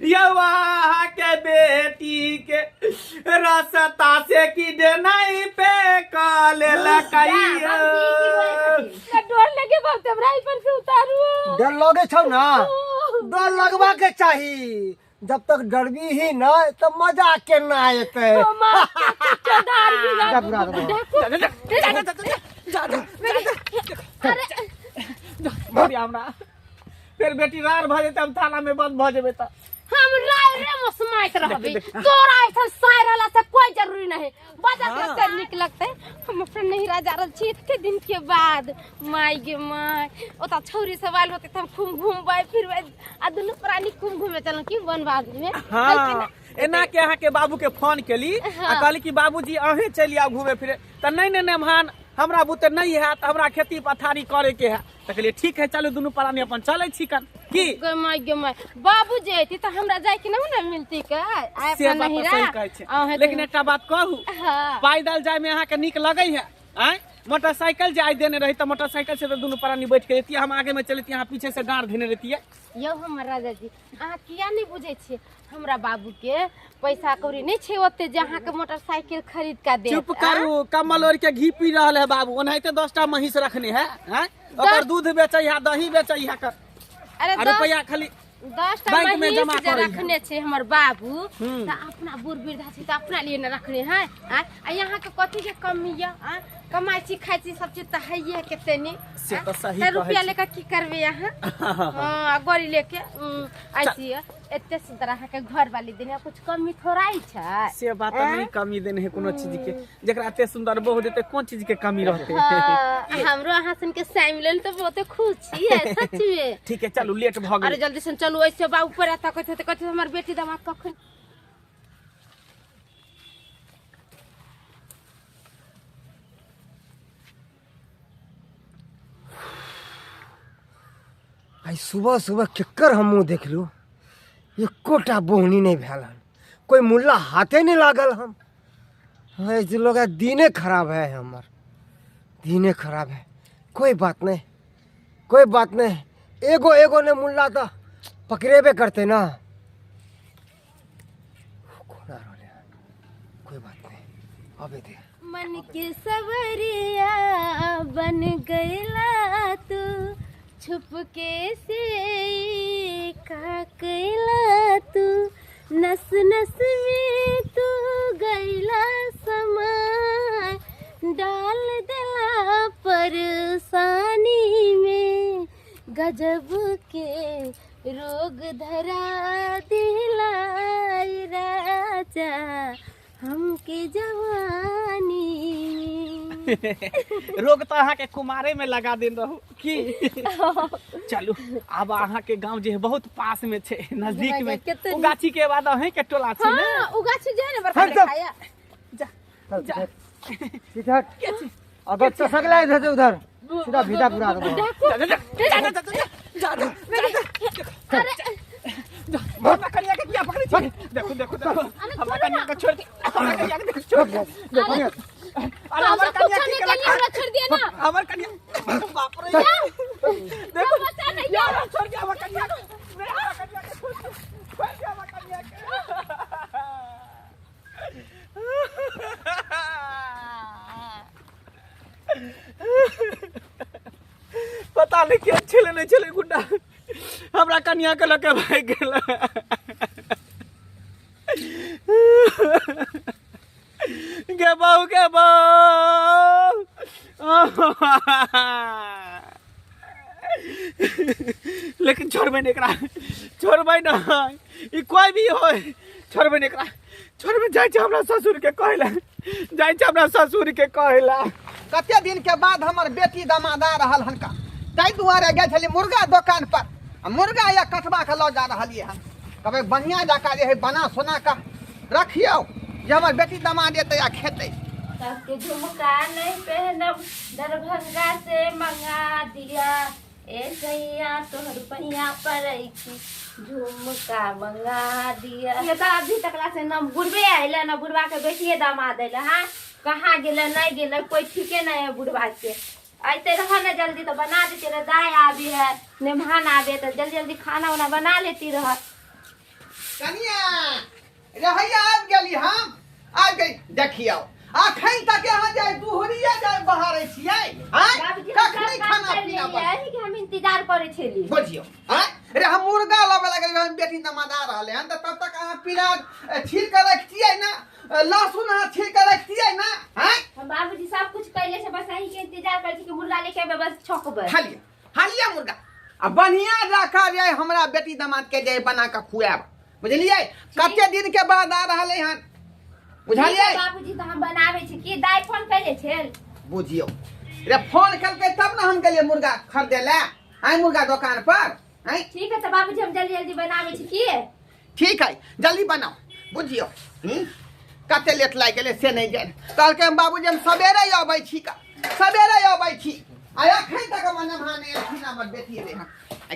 यवा के बेटी के रास्ता से की नहीं पे काले लकाइया डर लगे बाप हमरा पर से उतारू डर लगे छौ ना डर लगवा के चाहिए जब तक डरबी ही ना तो मजा के ना आते फिर बेटी रार भजे हम थाना में बंद भ जेबे त हम राय रे मसमाइत रहबे तोरा ऐसा साय रहला से कोई जरूरी नहीं बजा के कर निक लगते हम अपने नहीं राजा रल छी इतने दिन के बाद माई गे माई ओता छौरी सवाल होते हम खूब घूमबै फिरबै आ दुनु प्राणी खूब घूमे चलन की वनवास में हां एना के अहाँ के बाबू के फोन केली आ कहली कि बाबूजी अहे चली आ घूमे फिरे त नहीं नहीं मान हमरा बुते नहीं है त हमरा खेती पथारी करे के है त कहलिए ठीक है चलो दुनु प्राणी अपन चलै छी कन की गे माई बाबू जेती त हमरा जाय के ना मिलती का आय अपन नहीं रा लेकिन एकटा बात कहू पैदल जाय में अहाँ के निक लगै है आय मोटरसाइकिल जाय देने रही त मोटरसाइकिल से तो दुनु प्राणी बैठ के जेती हम आगे में चलती यहाँ पीछे से गाड़ देने रहती है यो हमर राजा जी अहाँ किया नहीं बुझे छी हमरा बाबू के पैसा कौड़ी नहीं छे ओते जे अहाँ के मोटरसाइकिल खरीद का दे चुप करू कमल ओर के घी पी रहल है बाबू ओनाहिते 10टा महिष रखने है ओकर दूध बेचै है दही बेचै है कर अरे रुपया खाली 10टा बैंक में जमा महिष रखने छे हमर बाबू त अपना बूढ़ वृद्धा छी त अपना लिए न रखने है आ यहाँ के कथी के कमी है कमाई छी खाई छी सब चीज त है केते नी से त सही कहै रुपया लेकर की करबे यहाँ हां गड़ी लेके ऐसी एते सुंदर अहाँ के घर वाली देने कुछ कमी थोड़ाई छै से बात नहीं कमी देने है कोनो चीज के जेकरा एते सुंदर बहु देते कोन चीज के कमी रहते हमरो अहाँ सन के साइम लेल त बहुते खुश छी सच में ठीक है चलो लेट भ गेल अरे जल्दी से चलो ऐसे बा ऊपर आता कहते हमर बेटी दामाद कखन आई सुबह सुबह केकर हम मुँह देख लू एकोटा बोहनी नहीं भेल कोई मुल्ला हाथे नहीं लागल हम ऐसे लोग दीने खराब है हमर दीने खराब है कोई बात नहीं एगो एगो ने मुल्ला तो पकड़ेबे करते ना कोई बात नहीं अबे दे मन के सवरिया बन गईला तू छुपके से का कैला तू नस नस में तू गईला समाय डाल दिला परेशानी में गजब के रोग धरा दिला राजा हमके जवानी रोग तो अहाँ के कुमारे में लगा देन रहू की चलू अब अहाँ के गांव जे बहुत पास में छे नजदीक में उगाची के बाद अहे के टोला छे ना हां उगाची जे ने बरखा खाया जा सीधा अगर तो सगला इधर उधर सीधा भीदा पूरा हमरा कन्या के क्या पकड़ी छी देखो हमरा कन्या को छोड़ हमरा कन्या के छोड़ देखो अरे हमर कन्या की हमरा छोड़ दिया ना हमर कन्या बाप रे देखो बच्चा नहीं यार छोड़ के हमर कन्या मेरा कन्या के छोड़ के हमर कन्या के पता नहीं क्या छले नहीं छले गुड्डा हमरा कन्या के लके भाग गेल गे बहू लेकिन छोड़बे नहीं ई कोई भी हो छोड़बे नहीं छोड़बे जाय छै हमरा ससुर के कहला कते दिन के बाद हमर बेटी दमादा रहल हनका ताई दुआरे गए छली मुर्गा दुकान पर मुर्गा या कटवा के लो जा रहलिए हन कबे बढ़िया जका जे है बना सोना का रखियो जे हमर बेटी दमाद एते या खेते सबके झुमका नहीं पहनब दरभंगा से मंगा दिया ए सैया तोहर पहिया पर झुमका मंगा दिया ये तो अभी तकला से न बुढ़बे आइले न बुढ़वा के बेटिए दामाद आइले हां कहाँ गेले नहीं गेले कोई ठीके नहीं है बुढ़वा के आते रहा ना जल्दी तो बना देते रह दाई आबी है मेहमान आवे तो जल्दी जल्दी खाना वाना बना लेती रह रहैया आबि गेली हम आबि गई देखियौ अखन तक यहाँ जाए दुहरिया जाए बहारे छियै बाबूजी कखनी खाना पीना यही के हम इंतजार करे छली बुझियौ अरे हम मुर्गा लाबे लगे हम बेटी दमादा रहले हन तब तक अहाँ प्याज छील के रखतियै ना लहसुन अहाँ छील के रखतियै ना हम बाबूजी सब कुछ कैले से बस यही के इंतजार करे छी कि मुर्गा लेके आबे बस छकबे हालिया मुर्गा आ बढ़िया जाका जाए हमरा बेटी दामाद के जाए बना के खुआब बुझलियै कते दिन के बाद आ रहले हन बुझलियै बाबूजी तो हम बनावे छी की दाई फोन कैले छल बुझियो रे फोन करके तब ना हम गेलिए मुर्गा खरीदे ले आइ मुर्गा दुकान पर ठीक है तो बाबूजी हम जल्दी जल्दी बनावे छी की ठीक है जल्दी बनाओ बुझियो कते लेट लाग गेले से नहीं जान कहलके हम बाबूजी हम सवेरे आबै छी का सवेरे आबै छी आय अखन तक मने भाने अखन हमर बेटी रे हां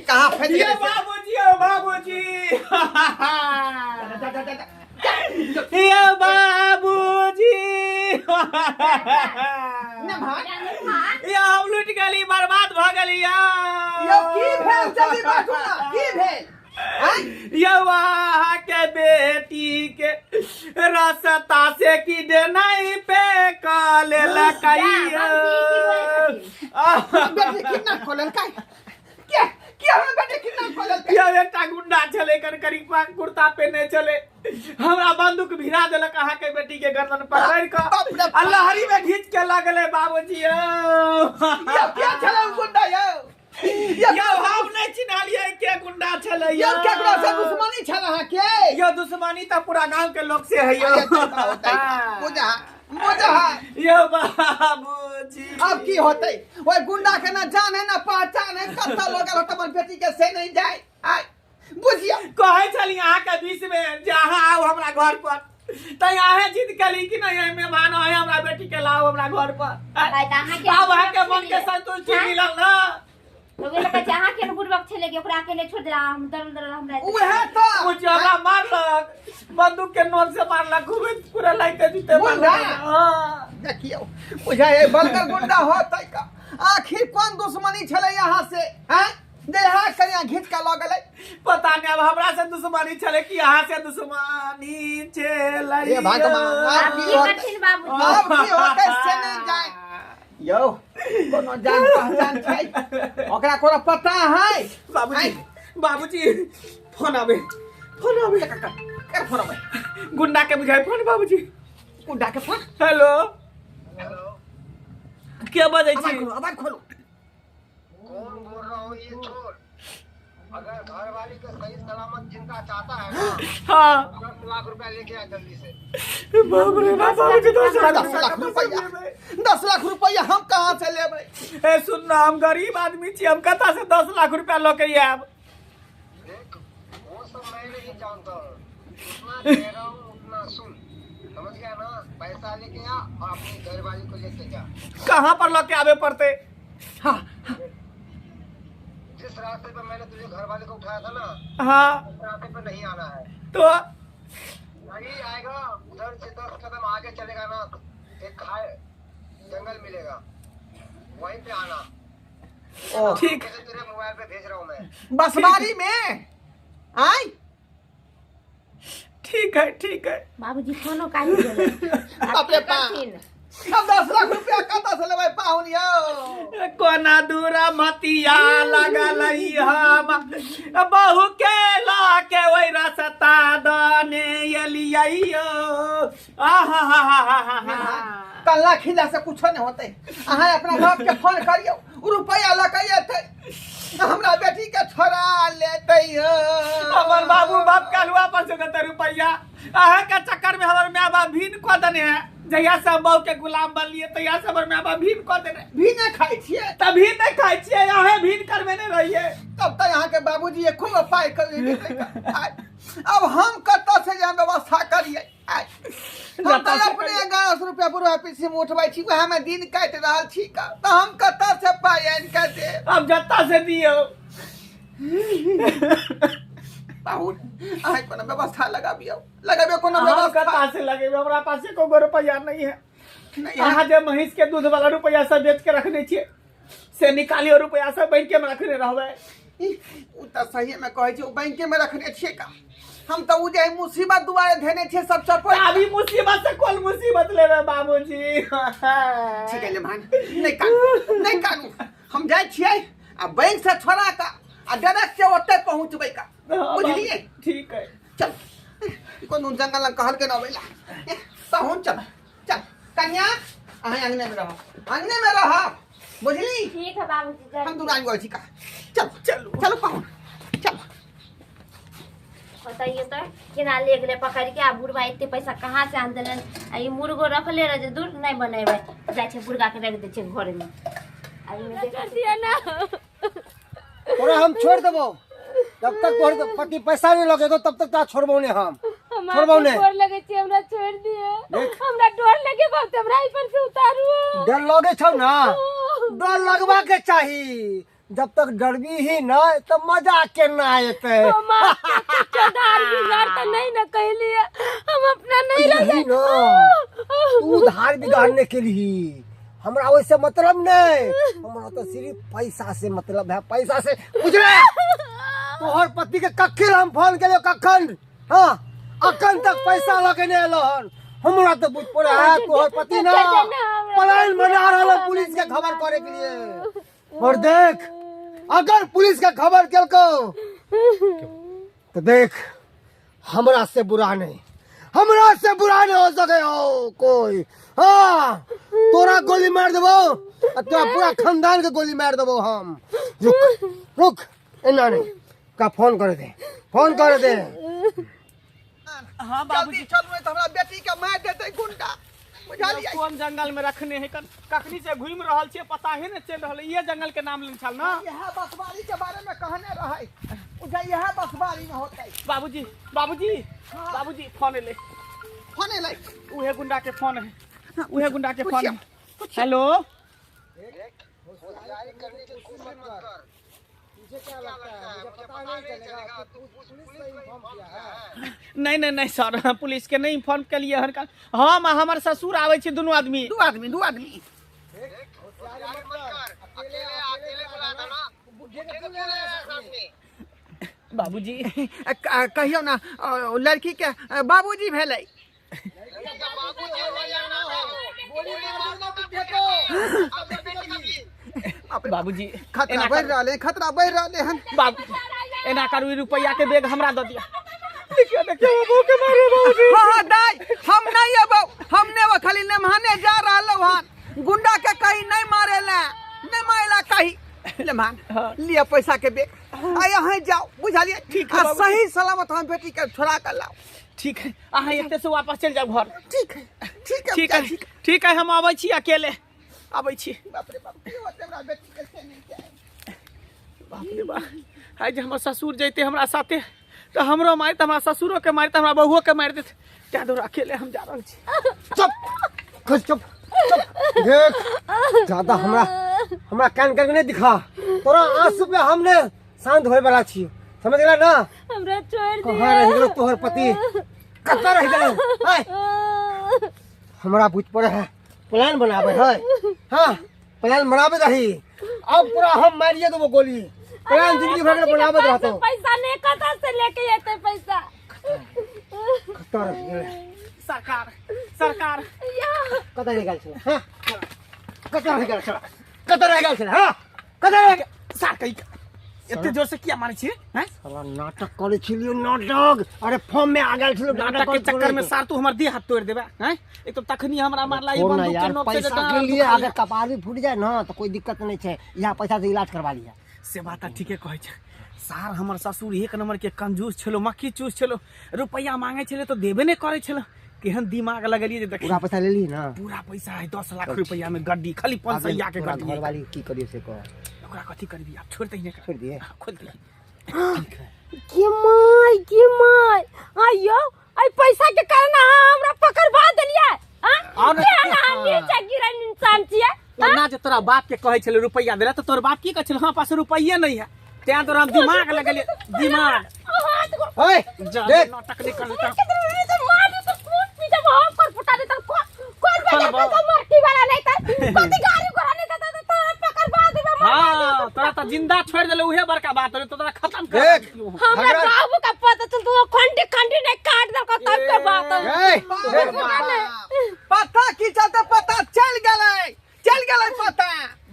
कहां फैल ये गेले बाबूजी ओ बाबूजी ये बाबूजी ना भाई ये हम लुट गली बर्बाद भ गली यो की भेल जल्दी बाजू ना की भेल ये वहाँ के बेटी के रास्ता से की दे नहीं पे काले लकाइया बेटी कितना खोलल काय क्या हम बेटी कितना खोलल ये एकटा गुंडा चले कर करीब कुर्ता पहने चले हमरा बंदूक भिरा देलक अहाँ के बेटी के गर्दन पकड़ के अल्लाह हरी में खींच के लागले बाबूजी ये क्या चला गुंडा यो हम नहीं चिन्हलिए के गुंडा छले यो केकरा से दुश्मनी छला हां के यो दुश्मनी त पूरा गांव के लोग से है यो बुझा यो बाबूजी अब की होतै ओए गुंडा के ना जान है ना पहचान है कत्ता लोग तमन बेटी के से नहीं जाए आय बुझिया कहे चली अहाँ के बीच में जहां आओ हमरा घर पर त अहाँ जिद कली कि नहीं मेहमान है हमरा बेटी के लाओ हमरा घर पर अब अहाँ के मन के संतुष्टि मिलल ना लोग लगा जहां के बुड़बक छले के ओकरा अकेले छोड़ देला हम दर हमरा उहे त मुझे हमरा मारलक बंदूक के नोक से मारलक खूब पूरा लाइट जीते मारलक हां देखियो बुझा ये बलकर गुंडा होतै का आखिर कौन दुश्मनी छले यहाँ से हैं देहा करिया घिच के ल गेलै पता नहीं अब हमरा से दुश्मनी छले कि यहाँ से दुश्मनी छले हे भगवान अब की कठिन बाबूजी अब की होतै से नहीं जाए यो कोनो जान पहचान छै ओकरा कोनो पता है बाबूजी फोन आवे कर फोन आवे गुंडा के बुझाई फोन बाबूजी गुंडा के फोन हेलो क्या बजै छी आवाज खोलो कौन बोल रहा हूँ ये छोड़ अगर घर वाली का सही सलामत जिंदा चाहता है ना हां 10 लाख रुपया लेके आ जल्दी से बाप रे बाप बाबूजी 10 लाख रुपया हम कहाँ से लेबै ए सुन ना हम गरीब आदमी छी हम कता से 10 लाख रुपया लेके आब देख वो सब मैं नहीं जानता जितना कह रहा हूँ उतना सुन समझ गया ना पैसा लेके आ और अपनी घर वाली को लेके जा कहाँ पर लेके आवे पड़ते हां जिस रास्ते पे मैंने तुझे घर वाले को उठाया था ना हाँ उस रास्ते पे नहीं आना है तो नहीं आएगा उधर से 10 कदम आगे चलेगा ना एक खाए जंगल मिलेगा वहीं पे आना ठीक तेरे मोबाइल पे भेज रहा हूँ मैं बसवारी में आई ठीक है बाबूजी फोनो काट देले अपने अब 10 लाख रुपया कता से लेबै पाहुन यो कोना दूरा मतिया लगल हम बहु के लाके वही रास्ता दने एलियो कल्ला खिला से कुछो नहीं होते अहाँ अपना बाप के फोन करियो रुपया लकैये थे हमरा बेटी के छोड़ा लेते हमर बाबू बाप कलुआ पर से देते रुपया अहाँ के चक्कर में हमर माय बाप भीन को देने है जहिया से हम के गुलाम बनलिए तहिया से हमर माय बाप भीन को देने भी नहीं खाई छिए तभी नहीं खाई छिए अहे भीन करबे नहीं रहिए तब तक यहाँ के बाबूजी ये खूब पाई कर अब हम कत्ता से यहाँ व्यवस्था करिए हम तो अपने 1100 रुपया पूरा पीछे में उठबै छी वहाँ में दिन काट रहल छी का तो हम कत्ता से पाई आन के दे अब जत्ता से दियो पाहुन अहाँ कोनो व्यवस्था लगाबियो कोनो हम व्यवस्था कता से लगे हमरा पास एको रुपया नहीं है नहीं अहाँ जे महिष के दूध वाला रुपया सब बेच के रखने छिए से निकालियो रुपया सब बैंक में रखने रहबै उ त सही में कहै छी बैंक में रखने छिए का हम तो उजे मुसीबत दुआरे धेने छे सब चपड़। अभी मुसीबत से कौन मुसीबत ले रहे बाबूजी? ठीक है लेमहन, नहीं कानू हम जाए छियै आ बैंक से छोड़ा का आ डायरेक्ट से ओते पहुंचबै का, बुझलिए? ठीक है चल कोन जंगल में कहल के न अबैला पहुंच। चल चल कन्या अहाँ अंगने में रह, बुझली? ठीक है बाबूजी हम दुरान गोल ठीक है। चल चलो चलो पहुंच चल। बताइए तो केना ले गेले पकड़ के आ बुढ़वा इतने पैसा कहाँ से आन देलन? आ ई मुर्गो रखले रह जे दूध नहीं बनेबे जाय छे बुढ़गा के रख दे छे घर में। आ ई में देख दिया ना तोरा हम छोड़ देबो जब तक तोहर पति पैसा नहीं लगे तो तब तक ता छोड़बो ने हम छोड़बो ने। डर लगे छे हमरा छोड़ दिए, हमरा डर लगे बाप हमरा ई पर से उतारू। डर लगे छौ ना, डर लगवा के चाही। जब तक डरबी ही ना तो मजा केना आते। चौधार बिगाड़ तो नहीं ना कहलिए, हम अपना नहीं यही ना तू धार बिगाड़ने के लिए, हमरा वैसे मतलब नहीं, हमरा तो सिर्फ पैसा से मतलब है, पैसा से गुजरे। तोहर पति के कखिल हम फोन के कखन, हाँ अखन तक पैसा लगने एलहन। हमरा तो बुझ पड़े है तोहर पति ना प्लान बना रहा पुलिस के खबर करे के लिए। और देख अगर पुलिस के खबर केलको तो देख हमरा से बुरा नहीं हो सके हो कोई। हाँ तोरा गोली मार देबो और तोरा पूरा खानदान के गोली मार देबो हम। रुक एना नहीं का फोन कर दे। हाँ बाबूजी जल्दी चलू तो हमरा बेटी के मार देते गुंडा, बुझलिए? कौन जंगल में रखने है कखनी से घूम रहल छे पता ही नहीं चल रहल। ये जंगल के नाम लेन छल ना। यह बसवारी के बारे में कहने रहे, उजे यह बसवारी में होते। बाबूजी फोन ले उहे गुंडा के फोन है। हेलो होशियारी करने की कोशिश मत कर। मुझे क्या लगता है मुझे पता नहीं चलेगा तू पुलिस को इन्फॉर्म किया है? नहीं सर पुलिस के नहीं इन्फॉर्म के लिए हम हमार ससुर आवे छे दू आदमी। होशियारी मत कर, अकेले बुला दो ना, बुढ़े के बोले सामने। बाबूजी कहियो ना लड़की के बाबूजी भेलै। बाबूजी खतरा बढ़ रहा है। बाबू एना करू रुपया के बैग हमरा दे दिया। देखियो बाबू के मारे बाबूजी। हाँ दाई हम नहीं अबो, हमने वो खाली नमहाने जा रहलो हन। गुंडा के कहीं नहीं मारेला कहीं लेमहान लिया पैसा के बैग आ यहाँ जाओ, बुझलिए? ठीक है सही सलामत हम बेटी के छोड़ा कर लाओ। ठीक है अहाँ एते से वापस चल जाओ घर। ठीक है हम आबै छी अकेले आबै छी। बाप रे बाप हमरा बेटी के से नहीं जाए। बाप रे बाप आज हमर ससुर जैते हमरा साथे तो हमरो मार त हमरा ससुरो के मार त हमरा बहुओ के मार देत। त्या दूर अकेले हम जा रहल छी। चुप देख ज्यादा हमरा कान करके नहीं दिखा। तोरा आंसू पे हमने शांत होए वाला छी, समझ गेला ना? हमरा छोड़ दिया। कहाँ रह गेलो तोहर पति? कत्ता रह गेलो? हमरा बुझ पड़े है प्लान बनावे है। हाँ प्लान बनावे रही, अब पूरा हम मारिए देबो गोली। प्लान जिंदगी भर के बनावे रहतो। पैसा नहीं कता से लेके आते पैसा। कत्ता रह गेलो? सरकार कत्ता रह गेल छे? हां कत्ता रह गेल छे? हां कत्ता रह गेल? सार कई एते जोर से किया मारे छी? हैं साला नाटक करे छिलियो नाटक। अरे फॉर्म में आ गेल छिलो नाटक के चक्कर में सार तू हमर देह हाथ तोड़ देबे। हैं एक तो तखनी हमरा मारला ई बंदूक के नोक से पैसा के लिए अगर कपार भी फूट जाए ना तो कोई दिक्कत नहीं छे, यहाँ पैसा से इलाज करवा लिया। से बात ठीके कहै छै। सार हमर ससुर एक नंबर के कंजूस छलो, मक्खी चूस छलो। रुपया मांगे छले तो देबे नहीं करे छलो। केहन दिमाग लगलिए जे देख पूरा पैसा ले ली ना? पूरा पैसा है 10 लाख रुपया में गड्डी खाली 500 के गड्डी। घर वाली की करियो से कह ओकरा कथी करबी आप छोड़ दही ने छोड़ दिए। खोल दे। के माय आयो आई पैसा के कारण हमरा पकड़वा देलिए। और नीचे गिरन इंसान छिए। ना जे तोरा बाप के कहै छले रुपया देला तो तोर बाप की कहै छले हां पास रुपया नहीं है त्या तोरा दिमाग लगलिए दिमाग। ओए देख नाटक नहीं करता हाँ तोरा तो जिंदा छोड़ देले उहे बड़का बात है। तोरा खत्म कर देख हमरा बाबू का पता चल तो खंडी खंडी ने काट दल को तब के बात पता की चलते पता चल गए पता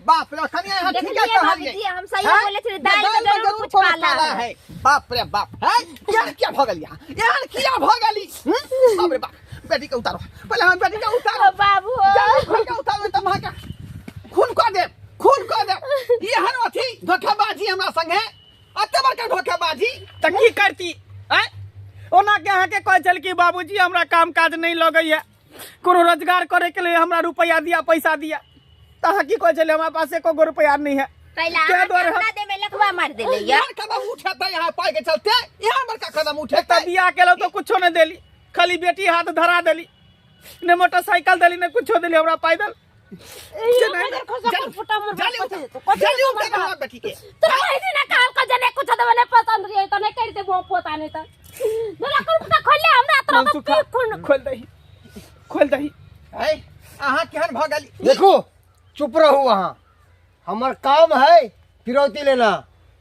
बाप रे कनिया यहाँ ठीक है भाभी जी हम सही बोले थे दाल में जरूर कुछ काला है बाप रे बाप है क्या भगल यहाँ क्या भगली बाप रे बाप बेटी के उतारो पहले हम बेटी के उतारो बाबू उतारो तब का खून को दे ये हर अथी धोखेबाजी हमरा संगे अते बड़का धोखेबाजी त की करती हैं ओना के अहाँ के कहै छल कि बाबूजी हमरा काम काज नहीं लगैया कोनो रोजगार करे के लिए हमरा रुपया दिया पैसा दिया त अहाँ की कहै छल हमरा पास एको रुपया नहीं है पहला क्या द्वारा हमरा दे में लखवा मार देले या यार कदम उठाता यहाँ पाई के चलते यहाँ बड़का कदम एक उठाता त बियाह केलो तो कुछो नहीं देली खाली बेटी हाथ धरा देली ने मोटरसाइकिल देली ने कुछो देली हमरा पैदल जल्दी उठा ना बेटी के तो ऐसी ना काल का जने कुछ देले पसंद रही तो नहीं करते वो पोता नहीं तो जरा कुछ खोल ले हमरा तो खोल दही है अहाँ केहन भगली देखो चुप रहू वहाँ हमार काम है फिरौती लेना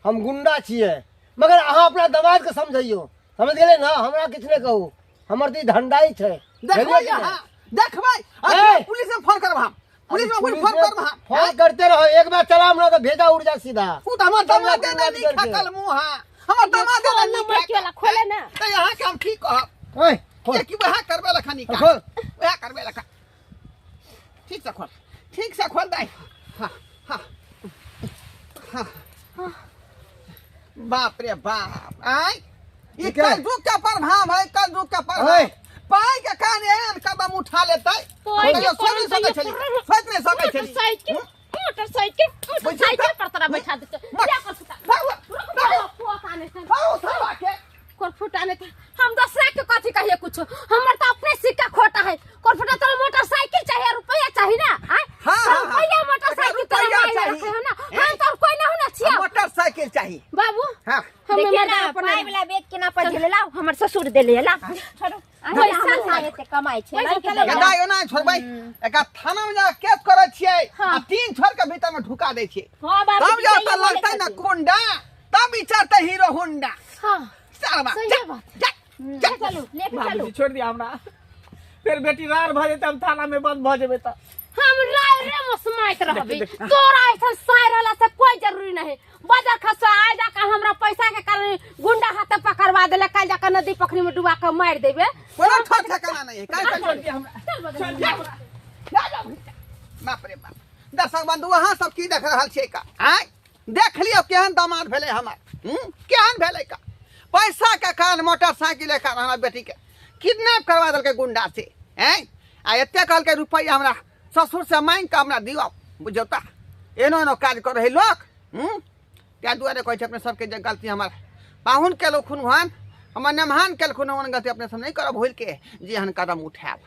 हम गुंडा छिए मगर अहाँ अपना दमाद के समझियो समझ गए ना हमरा किछ ने कहू हमर दी धंधाई छै देखबै यहाँ देखबै पुलिस में फोन करब हम पुलिस में फोन करब हम फोन करते रहो एक बार चलाम ना तो भेजा उड़ जा सीधा तू तो हमर दमाद दे नहीं खकल मुंह हां हमर दमाद दे नहीं वाला खोले ना तो यहाँ के हम ठीक कहब ओए ये कि वह करबे लखनी का खोल। वह करबे लखा ठीक से खोल दे हां बाप रे बाप आय ये ठीक है। कलजुग का प्रभाव है कलजुग का प्रभाव ओए। पाई के कान एहन कदम उठा लेते मोटरसाइकिल पर तरह बैठा देते कोर फुटाने हम दूसरा के कथी कहिए कुछ हमर तो अपने सिक्का खोटा है कोर फुटा तो मोटरसाइकिल चाहिए रुपया चाहिए ना रुपया मोटरसाइकिल तो चाहिए ना हम तो कोई ना होना चाहिए मोटरसाइकिल चाहिए बाबू हाँ देखिए ना पाई वाला बेच के ना पर ले लाओ हमर ससुर दे ले ला छोड़ो पैसा खाए से कमाई छे गदा यो ना छोड़बै एका थाना में जा केस करे छियै आ 3 छोर के भीतर में ढुका दै छियै हां बाबू तब जा त लगतै ना कुंडा तब विचारते हीरो होंडा हां सारा सही बात चलो लेके चलो बाबूजी छोड़ दिया हमरा फिर बेटी रार भ जेते हम थाना में बंद भ जेबे त हम राय रे मसमाइत रहबी तोरा ऐसा सायर वाला से कोई जरूरी नहीं बाजार खसा आ जा का हमरा पैसा के कारण गुंडा हाथे पकड़वा देले काल जा के नदी पोखरी में डुबा के मार देबे कोनो ठोक ठिकाना नहीं है काहे छोड़ दिया हमरा चल बाप रे बाप दर्शक बंधु अहाँ सब की देख रहल छियै का आय देख लियो केहन दामाद भेले हमर केहन भेले का पैसा के कारण मोटरसाइकिल के कारण हमरा बेटी के किडनैप करवा देलकै गुंडा से हैं आ एते कहलकै रुपया हमरा ससुर से मांग के हमरा दियो बुझौता एनो एनो काज कर रहे लोग त्या दुआरे कहै छै अपने सबके जे गलती हमर पाहुन केलखुन हन हमर नेमहान केलखुन हन गलती अपने सब नहीं करब भूल के जे हन कदम उठाएब